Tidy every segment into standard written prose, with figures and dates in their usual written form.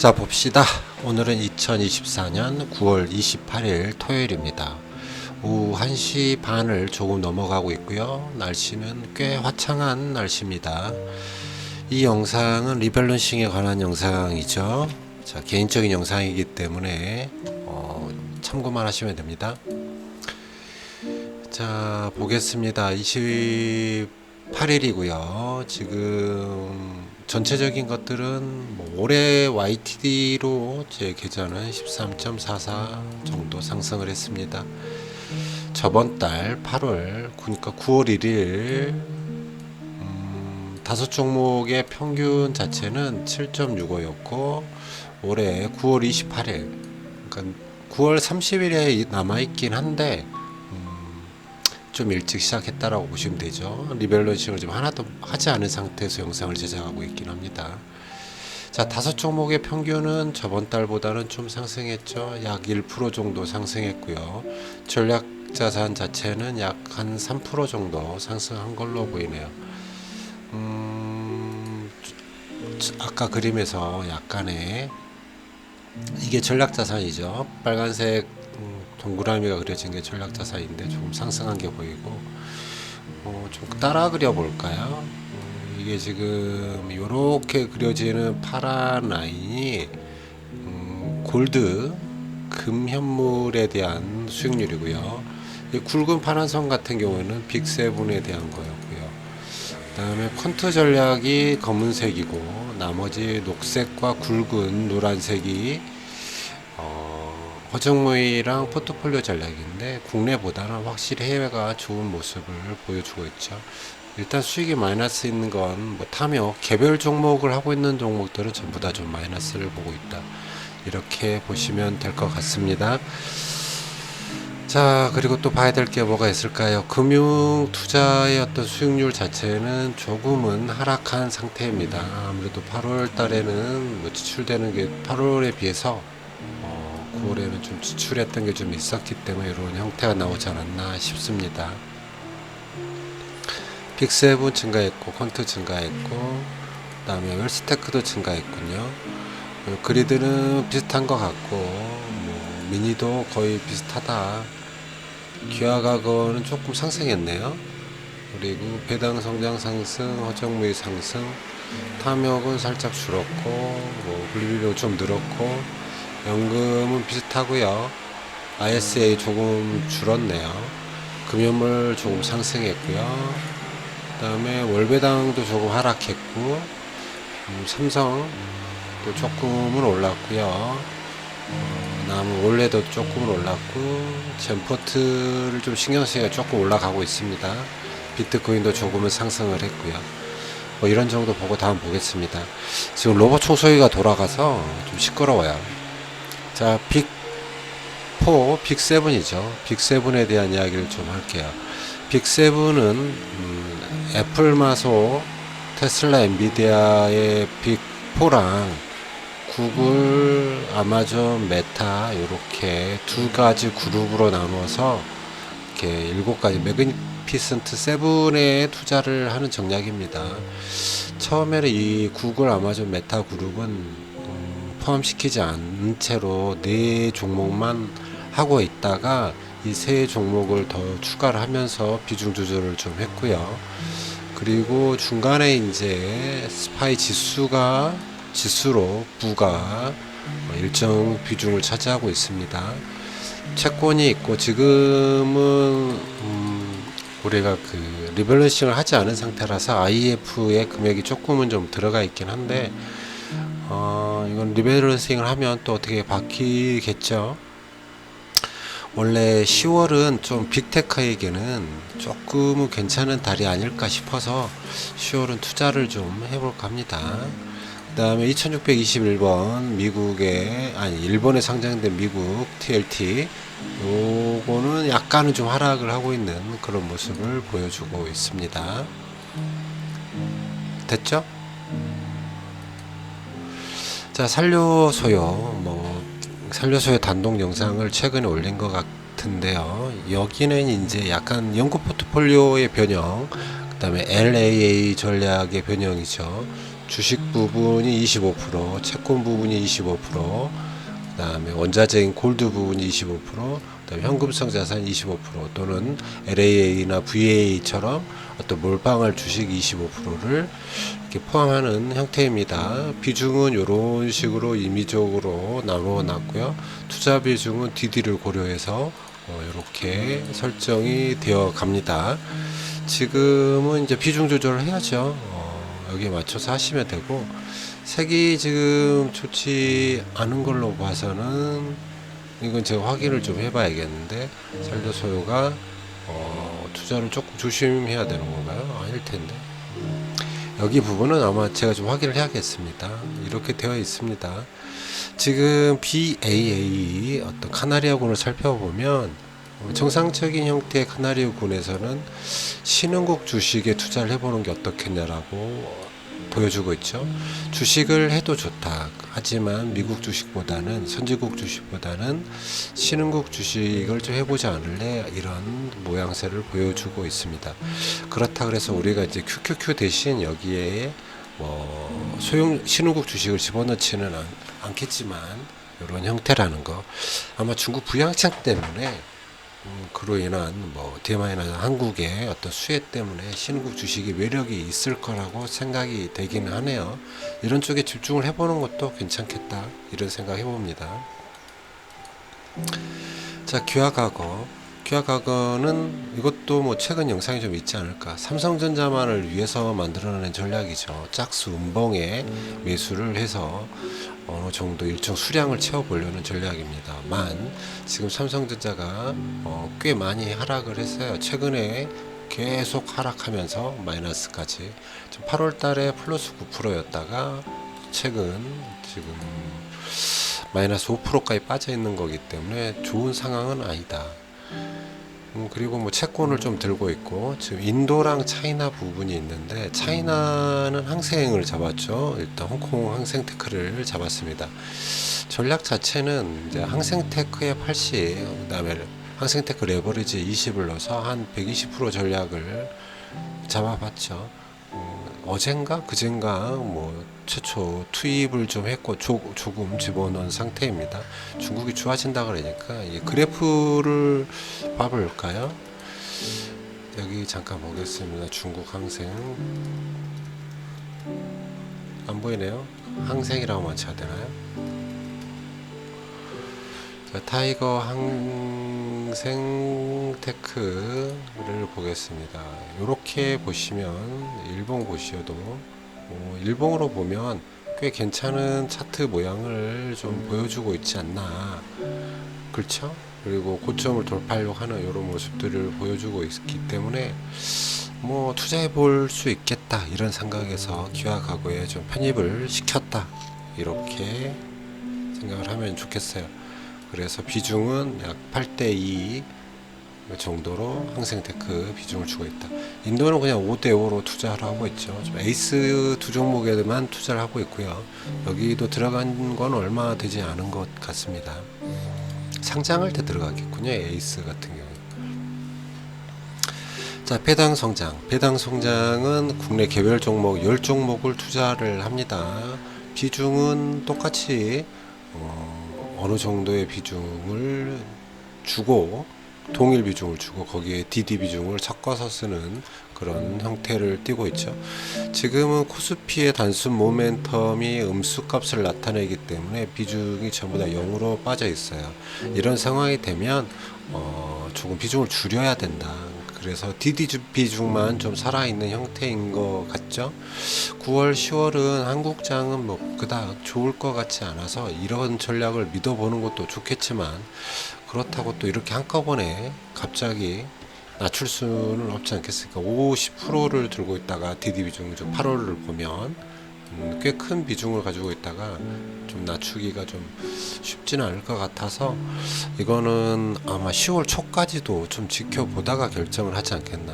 자, 봅시다. 오늘은 2024년 9월 28일 토요일입니다. 오후 1시 반을 조금 넘어가고 있고요. 날씨는 꽤 화창한 날씨입니다. 이 영상은 리밸런싱에 관한 영상이죠. 자, 개인적인 영상이기 때문에 참고만 하시면 됩니다. 자, 보겠습니다. 28일이고요. 지금 전체적인 것들은 올해 YTD로 제 계좌는 13.44 정도 상승을 했습니다. 저번 달 8월, 그러니까 9월 1일 다섯 종목의 평균 자체는 7.65였고 올해 9월 28일, 그러니까 9월 30일에 남아있긴 한데 좀 일찍 시작했다라고 보시면 되죠. 리밸런싱을 좀 하나도 하지 않은 상태에서 영상을 제작하고 있긴 합니다. 자, 다섯 종목의 평균은 저번 달보다는 좀 상승했죠. 약 1% 정도 상승했고요. 전략 자산 자체는 약 한 3% 정도 상승한 걸로 보이네요. 아까 그림에서 약간의 이게 전략 자산이죠. 빨간색 동그라미가 그려진 게 전략 자산인데 조금 상승한 게 보이고, 좀 따라 그려 볼까요? 이게 지금 이렇게 그려지는 파란 라인이 골드 금 현물에 대한 수익률이고요. 이 굵은 파란 선 같은 경우에는 빅세븐에 대한 거였고요. 그 다음에 퀀트 전략이 검은색이고 나머지 녹색과 굵은 노란색이 허정무이랑 포트폴리오 전략인데 국내보다는 확실히 해외가 좋은 모습을 보여주고 있죠. 일단 수익이 마이너스 있는 건 뭐 탐욕, 개별 종목을 하고 있는 종목들은 전부 다 좀 마이너스를 보고 있다. 이렇게 보시면 될 것 같습니다. 자, 그리고 또 봐야 될 게 뭐가 있을까요? 금융 투자의 어떤 수익률 자체는 조금은 하락한 상태입니다. 아무래도 8월 달에는 뭐 지출되는 게 8월에 비해서 9월에는 좀 지출했던 게 좀 있었기 때문에 이런 형태가 나오지 않았나 싶습니다. 빅세븐 증가했고 퀀트 증가했고 그 다음에 웰스테크도 증가했군요. 그리드는 비슷한 것 같고 뭐 미니도 거의 비슷하다. 기아과거는 조금 상승했네요. 그리고 배당 성장 상승, 허정무의 상승, 탐욕은 살짝 줄었고 뭐 블리비로 좀 늘었고 연금은 비슷하고요. ISA 조금 줄었네요. 금연물 조금 상승했고요. 그 다음에 월배당도 조금 하락했고 삼성도 조금은 올랐고요. 남은 올레도 조금은 올랐고 젠포트를 좀 신경쓰기가 조금 올라가고 있습니다. 비트코인도 조금은 상승을 했고요. 뭐 이런 정도 보고 다음 보겠습니다. 지금 로봇 청소기가 돌아가서 좀 시끄러워요. 자, 빅4, 빅7이죠. 빅7에 대한 이야기를 좀 할게요. 빅7은 애플, 마소, 테슬라, 엔비디아의 빅4랑 구글, 아마존, 메타 이렇게 두 가지 그룹으로 나누어서 이렇게 7가지 매그니피센트 7에 투자를 하는 전략입니다. 처음에는 이 구글, 아마존, 메타 그룹은 포함시키지 않은 채로 4종목만 하고 있다가 이 3종목을 더 추가를 하면서 비중 조절을 좀 했고요. 그리고 중간에 이제 스파이 지수로 부가 일정 비중을 차지하고 있습니다. 채권이 있고 지금은 우리가 그 리밸런싱을 하지 않은 상태라서 IEF의 금액이 조금은 좀 들어가 있긴 한데 이건 리밸런싱을 하면 또 어떻게 바뀌겠죠. 원래 10월은 좀 빅테크에게는 조금은 괜찮은 달이 아닐까 싶어서 10월은 투자를 좀 해볼까 합니다. 그 다음에 2621번 일본에 상장된 미국 TLT 요거는 약간은 좀 하락을 하고 있는 그런 모습을 보여주고 있습니다. 됐죠? 자, 산료소요 단독 영상을 최근에 올린 것 같은데요. 여기는 이제 약간 연구 포트폴리오의 변형, 그 다음에 LAA 전략의 변형이죠. 주식 부분이 25%, 채권 부분이 25%, 그다음에 원자재인 골드 부분이 25%, 그다음에 현금성 자산 25% 또는 LAA나 VA처럼 어떤 몰빵할 주식 25%를 이렇게 포함하는 형태입니다. 비중은 이런 식으로 임의적으로 나누어 놨고요. 투자 비중은 DD를 고려해서 이렇게 설정이 되어 갑니다. 지금은 이제 비중 조절을 해야죠. 여기에 맞춰서 하시면 되고, 색이 지금 좋지 않은 걸로 봐서는 이건 제가 확인을 좀 해봐야겠는데, 셀더 소요가 투자를 조금 조심해야 되는 건가요? 아닐 텐데. 여기 부분은 아마 제가 좀 확인을 해야겠습니다. 이렇게 되어 있습니다. 지금 BAA 어떤 카나리아군을 살펴보면 정상적인 형태의 카나리아군에서는 신흥국 주식에 투자를 해보는 게 어떻겠냐라고 보여주고 있죠. 주식을 해도 좋다. 하지만 미국 주식보다는, 선진국 주식보다는 신흥국 주식을 좀 해보지 않을래? 이런 모양새를 보여주고 있습니다. 그렇다 그래서 우리가 이제 QQQ 대신 여기에 신흥국 주식을 집어넣지는 않겠지만 이런 형태라는 거, 아마 중국 부양책 때문에 그로 인한 대만이나 한국의 어떤 수혜 때문에 신흥국 주식이 매력이 있을 거라고 생각이 되기는 하네요. 이런 쪽에 집중을 해보는 것도 괜찮겠다, 이런 생각 해봅니다. 자, 기아과거는 이것도 최근 영상이 좀 있지 않을까. 삼성전자만을 위해서 만들어낸 전략이죠. 짝수 음봉에 매수를 해서 어느 정도 일정 수량을 채워보려는 전략입니다만, 지금 삼성전자가 꽤 많이 하락을 했어요. 최근에 계속 하락하면서 마이너스까지, 8월 달에 플러스 9%였다가 최근 지금 마이너스 5%까지 빠져 있는 거기 때문에 좋은 상황은 아니다. 그리고 채권을 좀 들고 있고, 지금 인도랑 차이나 부분이 있는데, 차이나는 항생을 잡았죠. 일단 홍콩 항생테크를 잡았습니다. 전략 자체는 이제 항생테크의 80, 그다음에 항생테크 레버리지 20을 넣어서 한 120% 전략을 잡아봤죠. 어젠가 그젠가 최초 투입을 좀 했고 조금 집어넣은 상태입니다. 중국이 좋아진다 그러니까 이 그래프를 봐볼까요? 여기 잠깐 보겠습니다. 중국 항생 안 보이네요. 항생이라고만 쳐야 되나요? 자, 타이거 항생테크를 보겠습니다. 이렇게 보시면 일봉 보셔도 일봉으로 보면 꽤 괜찮은 차트 모양을 좀 보여주고 있지 않나, 그렇죠? 그리고 고점을 돌파하려고 하는 이런 모습들을 보여주고 있기 때문에 투자해 볼 수 있겠다, 이런 생각에서 기아과거에 좀 편입을 시켰다, 이렇게 생각을 하면 좋겠어요. 그래서 비중은 약 8대2 정도로 항생테크 비중을 주고 있다. 인도는 그냥 5대5로 투자를 하고 있죠. 좀 에이스 두 종목에만 투자를 하고 있고요. 여기도 들어간 건 얼마 되지 않은 것 같습니다. 상장할 때 들어가겠군요, 에이스 같은 경우. 자, 배당 성장은 국내 개별 종목 10종목을 투자를 합니다. 비중은 똑같이 어느 정도의 비중을 주고, 동일 비중을 주고 거기에 DD 비중을 섞어서 쓰는 그런 형태를 띠고 있죠. 지금은 코스피의 단순 모멘텀이 음수값을 나타내기 때문에 비중이 전부 다 0으로 빠져 있어요. 이런 상황이 되면 조금 비중을 줄여야 된다. 그래서 DD 비중만 좀 살아있는 형태인 것 같죠. 9월 10월은 한국장은 그닥 좋을 것 같지 않아서 이런 전략을 믿어보는 것도 좋겠지만, 그렇다고 또 이렇게 한꺼번에 갑자기 낮출 수는 없지 않겠습니까? 50%를 들고 있다가 DD 비중 8월을 보면 꽤 큰 비중을 가지고 있다가 좀 낮추기가 좀 쉽지는 않을 것 같아서, 이거는 아마 10월 초까지도 좀 지켜보다가 결정을 하지 않겠나.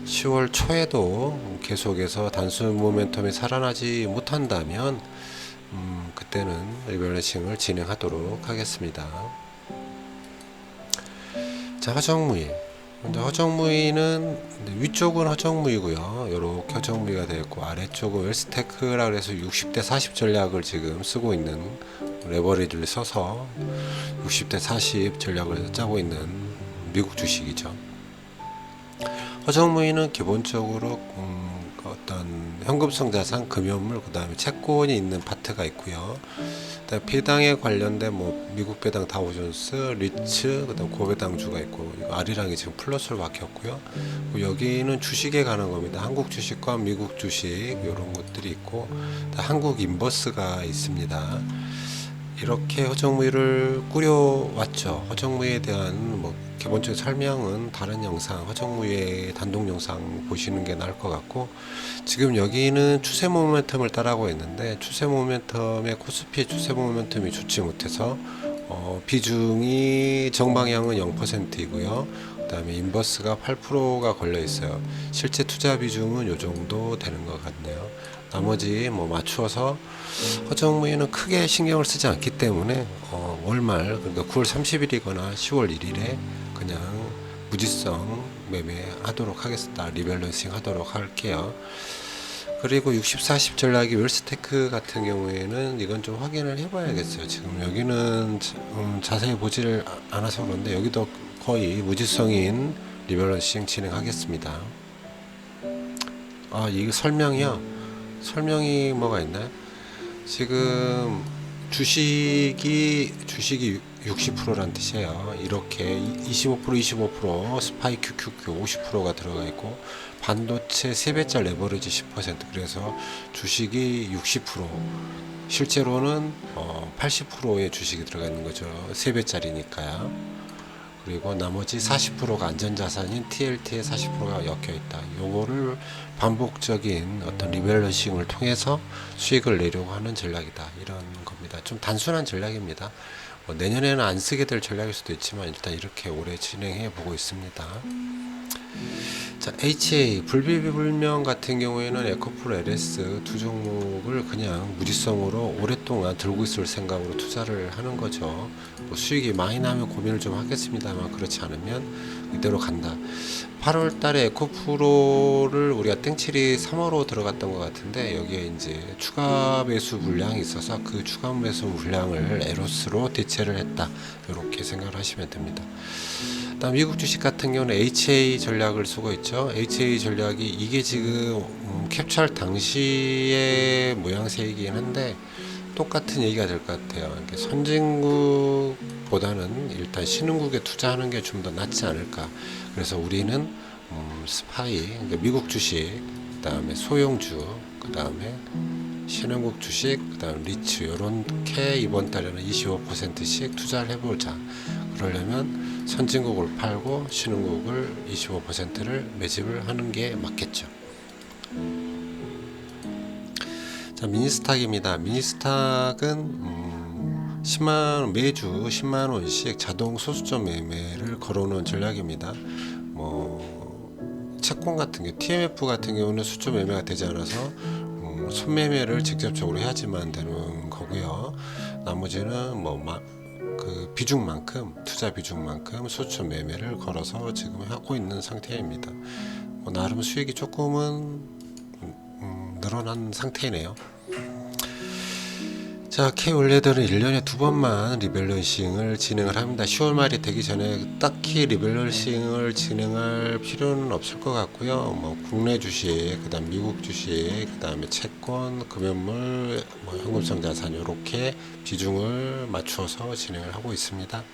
10월 초에도 계속해서 단순 모멘텀이 살아나지 못한다면 그때는 리밸런싱을 진행하도록 하겠습니다. 자, 화정무일 먼저 허정무위는 위쪽은 허정무위고요. 이렇게 허정무위가 되어 있고 아래쪽은 웰스테크라 그래서 60대 40 전략을 지금 쓰고 있는 레버리지를 써서 60대 40 전략을 짜고 있는 미국 주식이죠. 허정무위는 기본적으로 어떤 현금성 자산, 금연물, 그 다음에 채권이 있는 파트가 있고요. 그다음에 배당에 관련된 뭐 미국 배당 다우존스, 리츠, 그다음 고배당주가 있고 이거 R이랑이 지금 플러스로 바뀌었고요. 여기는 주식에 관한 겁니다. 한국 주식과 미국 주식 이런 것들이 있고 한국 인버스가 있습니다. 이렇게 허정무위를 꾸려왔죠. 허정무위에 대한 뭐 기본적인 설명은 다른 영상, 허정무위의 단독 영상 보시는 게 나을 것 같고, 지금 여기는 추세 모멘텀을 따라가고 있는데 추세 모멘텀의 코스피의 추세 모멘텀이 좋지 못해서 비중이 정방향은 0%이고요. 그 다음에 인버스가 8%가 걸려 있어요. 실제 투자 비중은 요 정도 되는 것 같네요. 나머지 뭐 맞추어서 허정무위는 크게 신경을 쓰지 않기 때문에 월말 그러니까 9월 30일이거나 10월 1일에 그냥 무지성 매매하도록 하겠습니다. 리밸런싱 하도록 할게요. 그리고 60-40 전략이 웰스테크 같은 경우에는 이건 좀 확인을 해봐야겠어요. 지금 여기는 자세히 보지를 않아서 그런데 여기도 거의 무지성인 리밸런싱 진행하겠습니다. 이거 설명이 뭐가 있나요? 지금 주식이 60%란 뜻이에요. 이렇게 25% 스파이 QQQ 50%가 들어가 있고 반도체 3배짜리 레버리지 10%, 그래서 주식이 60%, 실제로는 80%의 주식이 들어가 있는 거죠. 3배짜리니까요. 그리고 나머지 40%가 안전자산인 TLT에 40%가 엮여 있다. 요거를 반복적인 어떤 리밸런싱을 통해서 수익을 내려고 하는 전략이다. 이런 겁니다. 좀 단순한 전략입니다. 내년에는 안 쓰게 될 전략일 수도 있지만 일단 이렇게 오래 진행해 보고 있습니다. 자, HA 불비불명 같은 경우에는 에코프로 LS 두 종목을 그냥 무지성으로 오랫동안 들고 있을 생각으로 투자를 하는 거죠. 뭐 수익이 많이 나면 고민을 좀 하겠습니다만 그렇지 않으면 이대로 간다. 8월 달에 에코프로를 우리가 땡칠이 3호로 들어갔던 것 같은데 여기에 이제 추가 매수 물량이 있어서 그 추가 매수 물량을 에로스로 대체를 했다. 이렇게 생각을 하시면 됩니다. 다음 미국 주식 같은 경우는 HA 전략을 쓰고 있죠. HA 전략이 이게 지금 캡처할 당시의 모양새이긴 한데 똑같은 얘기가 될 것 같아요. 선진국보다는 일단 신흥국에 투자하는 게 좀 더 낫지 않을까. 그래서 우리는 스파이, 그러니까 미국 주식, 그 다음에 소형주, 그 다음에 신흥국 주식, 그 다음 리츠 요렇게 이번 달에는 25%씩 투자를 해보자. 그러려면 선진국을 팔고 신흥국을 25%를 매집을 하는 게 맞겠죠. 자, 미니스탁입니다. 미니스탁은 10만원, 매주 10만원씩 자동 소수점 매매를 걸어놓은 전략입니다. 채권 같은 게 TMF 같은 경우는 수점 매매가 되지 않아서 손매매를 직접적으로 해야지만 되는 거고요. 나머지는 그 비중만큼, 투자 비중만큼 수점 매매를 걸어서 지금 하고 있는 상태입니다. 나름 수익이 조금은 늘어난 상태이네요. 자, K올레드는 1년에 2번만 리밸런싱을 진행을 합니다. 10월 말이 되기 전에 딱히 리밸런싱을 진행할 필요는 없을 것 같고요. 국내 주식, 그 다음 미국 주식, 그 다음에 채권, 금연물, 현금성 자산 이렇게 비중을 맞춰서 진행을 하고 있습니다.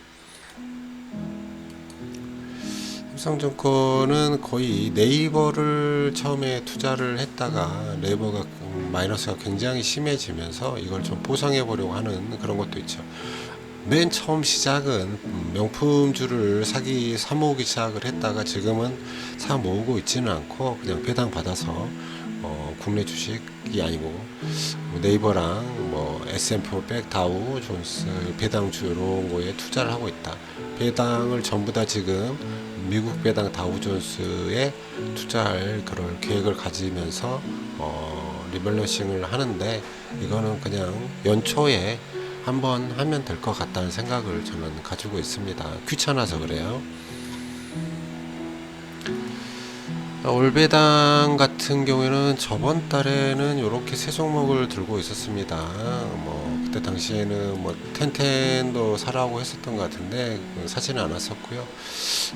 삼성증권은 거의 네이버를 처음에 투자를 했다가 네이버가 마이너스가 굉장히 심해지면서 이걸 좀 보상해 보려고 하는 그런 것도 있죠. 맨 처음 시작은 명품주를 사 모으기 시작을 했다가 지금은 사 모으고 있지는 않고 그냥 배당 받아서 국내 주식이 아니고 네이버랑 S&P 500, 다우, 존스 배당주 이런 거에 투자를 하고 있다. 배당을 전부 다 지금 미국 배당 다우존스에 투자할 그런 계획을 가지면서 리밸런싱을 하는데 이거는 그냥 연초에 한번 하면 될 것 같다는 생각을 저는 가지고 있습니다. 귀찮아서 그래요. 올배당 같은 경우에는 저번 달에는 이렇게 세 종목을 들고 있었습니다. 뭐 그때 당시에는 뭐 텐텐도 사라고 했었던 것 같은데 사지는 않았었고요.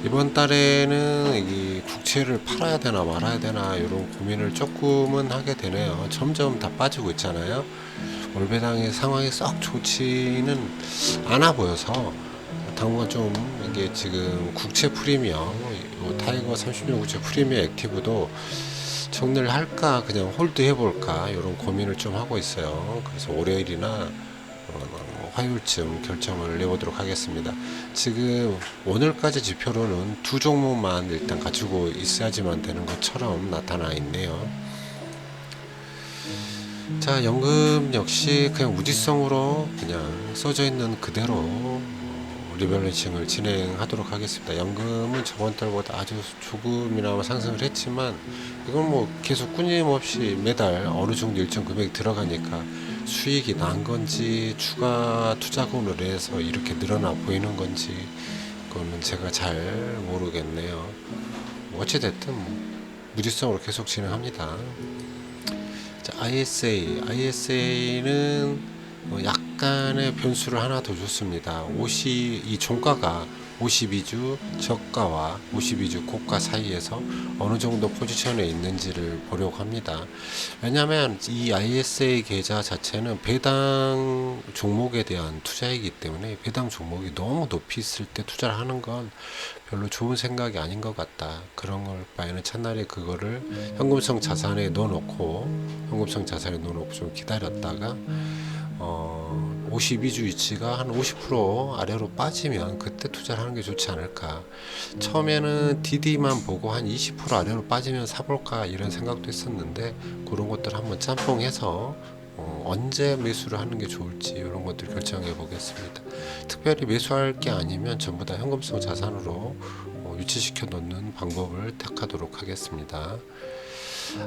이번 달에는 이 국채를 팔아야 되나 말아야 되나 이런 고민을 조금은 하게 되네요. 점점 다 빠지고 있잖아요. 올배당의 상황이 썩 좋지는 않아 보여서 당분간 좀 이게 지금 국채 프리미엄 타이거 30년 국채 프리미엄 액티브도 정리를 할까 그냥 홀드 해볼까 이런 고민을 좀 하고 있어요. 그래서 월요일이나 화요일쯤 결정을 내보도록 하겠습니다. 지금 오늘까지 지표로는 두 종목만 일단 가지고 있어야지만 되는 것처럼 나타나 있네요. 자, 연금 역시 그냥 무지성으로 그냥 써져 있는 그대로 리밸런싱을 진행하도록 하겠습니다. 연금은 저번 달보다 아주 조금이나마 상승을 했지만 이건 뭐 계속 끊임없이 매달 어느 정도 일정 금액이 들어가니까 수익이 난 건지 추가 투자금으로 해서 이렇게 늘어나 보이는 건지 그거는 제가 잘 모르겠네요. 어찌됐든 무지성으로 계속 진행합니다. 자, ISA는 약간의 변수를 하나 더 줬습니다. 이 종가가 52주 저가와 52주 고가 사이에서 어느 정도 포지션에 있는지를 보려고 합니다. 왜냐하면 이 ISA 계좌 자체는 배당 종목에 대한 투자이기 때문에 배당 종목이 너무 높이 있을 때 투자를 하는 건 별로 좋은 생각이 아닌 것 같다. 그런 걸 바에는 차라리 그거를 현금성 자산에 넣어놓고 좀 기다렸다가 52주 위치가 한 50% 아래로 빠지면 그때 투자를 하는 게 좋지 않을까. 처음에는 DD만 보고 한 20% 아래로 빠지면 사볼까 이런 생각도 했었는데 그런 것들 한번 짬뽕해서 언제 매수를 하는 게 좋을지 이런 것들 결정해 보겠습니다. 특별히 매수할 게 아니면 전부 다 현금성 자산으로 유치시켜 놓는 방법을 택하도록 하겠습니다.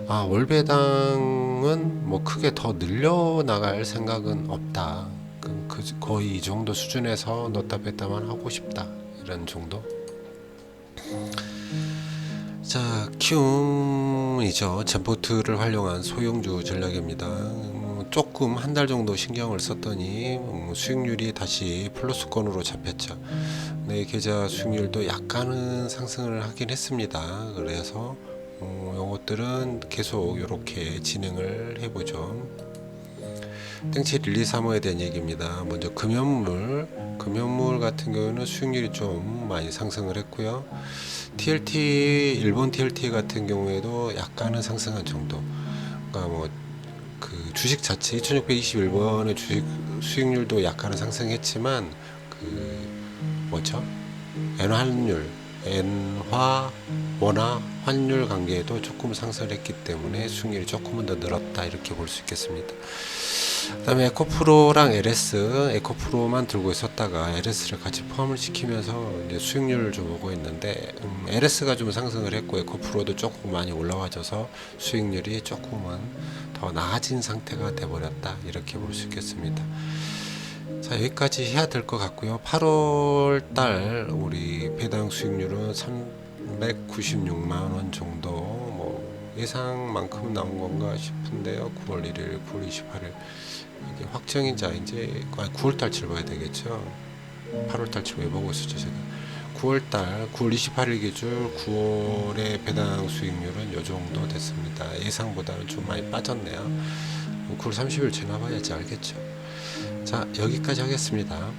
월배당은 뭐 크게 더 늘려나갈 생각은 없다. 거의 이 정도 수준에서 넣다 뺐다만 하고 싶다. 이런 정도. 자, 키움이죠. 젠포트를 활용한 소형주 전략입니다. 조금 한 달 정도 신경을 썼더니 수익률이 다시 플러스권으로 잡혔죠. 네, 계좌 수익률도 약간은 상승을 하긴 했습니다. 그래서 요것들은 계속 이렇게 진행을 해보죠. 땡치 1, 2, 3호에 대한 얘기입니다. 먼저 금연물 같은 경우는 수익률이 좀 많이 상승을 했고요. TLT 일본 TLT 같은 경우에도 약간은 상승한 정도. 그러니까 뭐 그 주식 자체 2621번의 주식 수익률도 약간은 상승했지만 뭐죠? 엔화 원화 환율 관계에도 조금 상승을 했기 때문에 수익률이 조금은 더 늘었다 이렇게 볼 수 있겠습니다. 그 다음에 에코프로랑 LS, 에코프로만 들고 있었다가 LS를 같이 포함을 시키면서 이제 수익률을 좀 보고 있는데 LS가 좀 상승을 했고 에코프로도 조금 많이 올라와줘서 수익률이 조금은 더 나아진 상태가 돼버렸다 이렇게 볼 수 있겠습니다. 자, 여기까지 해야 될 것 같고요. 8월달 우리 배당 수익률은 396만원 정도 뭐 예상만큼 나온 건가 싶은데요. 9월 1일, 9월 28일 이게 확정인지 아닌지 9월달치를 봐야 되겠죠. 8월달치 왜 보고 있었죠 제가. 9월달 9월 28일 기준 9월의 배당 수익률은 요 정도 됐습니다. 예상보다는 좀 많이 빠졌네요. 9월 30일 지나봐야지 알겠죠. 자, 여기까지 하겠습니다.